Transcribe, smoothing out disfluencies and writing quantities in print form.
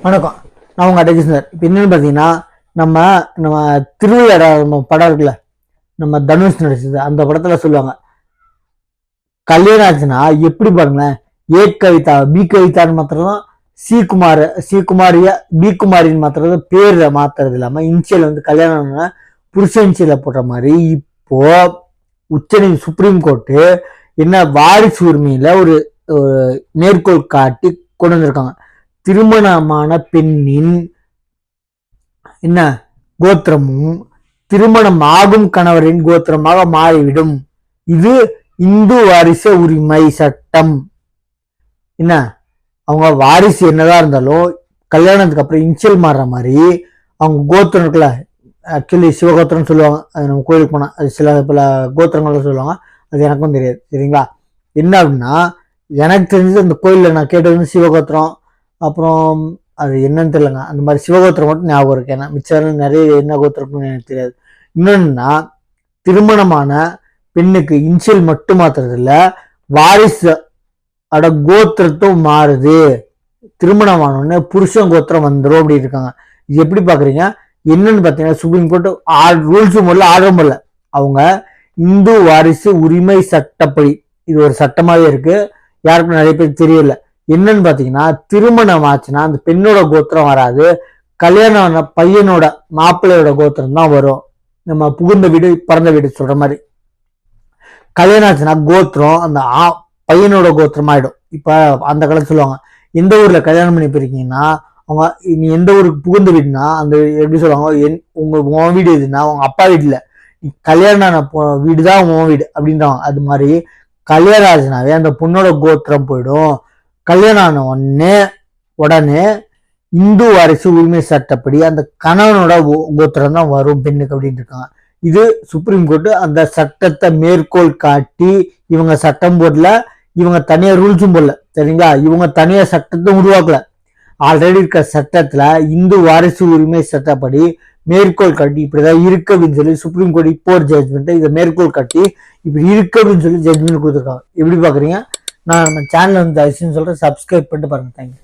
வணக்கம். நான் உங்க அடகிஸ்னர். இப்போ என்னன்னு பார்த்தீங்கன்னா, நம்ம நம்ம திருவிழா நம்ம படம் இருக்குல்ல, நம்ம தனுஷ் நடிச்சது அந்த படத்துல சொல்லுவாங்க, கல்யாணம் ஆச்சுன்னா எப்படி பாருங்களேன், ஏ கவிதா பி கவிதான்னு மாத்திரம் சி குமார் சி குமாரியா பி குமாரின்னு மாத்திரம் பேரை மாத்துறது இல்லாம இன்சியல் வந்து கல்யாணம் புருஷ இன்சியல போடுற மாதிரி இப்போ சுப்ரீம் கோர்ட்டு என்ன வாரிசு உரிமையில ஒரு நேர்கோள் காட்டி கொண்டு வந்திருக்காங்க. திருமணமான பெண்ணின் என்ன கோத்திரமும் திருமணம் ஆகும் கணவரின் கோத்திரமாக மாறிவிடும். இது இந்து வாரிசு உரிமை சட்டம். என்ன அவங்க வாரிசு என்னதான் இருந்தாலும் கல்யாணத்துக்கு அப்புறம் இன்சியல் மாறுற மாதிரி அவங்க கோத்திரம் இருக்குல்ல, ஆக்சுவலி சிவகோத்திரம்னு சொல்லுவாங்க, அது நம்ம கோயிலுக்கு போனா அது சில பல கோத்திரங்கள்லாம் சொல்லுவாங்க, அது எனக்கும் தெரியாது. சரிங்களா? என்ன அப்படின்னா, எனக்கு தெரிஞ்சது அந்த கோயிலில் நான் கேட்டது வந்து சிவகோத்திரம், அப்புறம் அது என்னன்னு தெரியலங்க, அந்த மாதிரி சிவகோத்திரம் மட்டும் ஞாபகம் இருக்கு. ஏன்னா மிச்சம் நிறைய என்ன கோத்திரம்னு எனக்கு தெரியாது. இன்னொன்னா, திருமணமான பெண்ணுக்கு இன்சியல் மட்டும் மாத்துறது இல்ல, வாரிசு அட கோத்திரத்தும் மாறுது. திருமணமானோடனே புருஷன் கோத்திரம் வந்துடும் அப்படி இருக்காங்க. இது எப்படி பாக்குறீங்க? என்னன்னு பாத்தீங்கன்னா, சுப்ரீம் கோர்ட் ரூல்ஸும் போடல, ஆர்டரும் போடல. அவங்க இந்து வாரிசு உரிமை சட்டப்படி இது ஒரு சட்டமாவே இருக்கு. யாருக்கும் நிறைய பேர் தெரியல. என்னன்னு பாத்தீங்கன்னா, திருமணம் ஆச்சுன்னா அந்த பெண்ணோட கோத்திரம் வராது, கல்யாணம் பையனோட மாப்பிள்ளையோட கோத்திரம் தான் வரும். நம்ம புகுந்த வீடு பிறந்த வீடு சொல்ற மாதிரி. கல்யாணம் ஆச்சுன்னா கோத்திரம் அந்த பையனோட கோத்திரம் ஆயிடும். இப்ப அந்த காலத்துல சொல்லுவாங்க, எந்த ஊர்ல கல்யாணம் பண்ணி போயிருக்கீங்கன்னா அவங்க நீ எந்த ஊருக்கு புகுந்த வீடுனா அந்த எப்படி சொல்லுவாங்க, உன் வீடு எதுனா உங்க அப்பா வீடு இல்ல, நீ கல்யாணம் வீடுதான் உன் வீடு அப்படின்றாங்க. அது மாதிரி கல்யாணம் ஆச்சுனாவே அந்த பொண்ணோட கோத்திரம் போயிடும். கல்யாணம் ஆன உடனே இந்து வாரிசு உரிமை சட்டப்படி அந்த கணவனோட கோத்திரம் தான் வரும் பெண்ணுக்கு அப்படின்னு இருக்காங்க. இது சுப்ரீம் கோர்ட் அந்த சட்டத்தை மேற்கோள் காட்டி இவங்க சட்டம் போடல, இவங்க தனியா ரூல்ஸும் போடல. சரிங்களா? இவங்க தனியா சட்டத்தை உருவாக்கல. ஆல்ரெடி இருக்க சட்டத்துல இந்து வாரிசு உரிமை சட்டப்படி மேற்கோள் காட்டி இப்படிதான் இருக்கு அப்படின்னு சொல்லி சுப்ரீம் கோர்ட் இப்போ ஒரு ஜட்மெண்ட் இதை மேற்கோள் காட்டி இப்படி இருக்கு அப்படின்னு சொல்லி ஜட்மெண்ட் கொடுத்துருக்காங்க. எப்படி பாக்குறீங்க? நான் நம்ம சேனல் வந்து சொல்றேன், சப்ஸ்கிரைப் பண்ணிட்டு பாருங்க. தேங்க்யூ.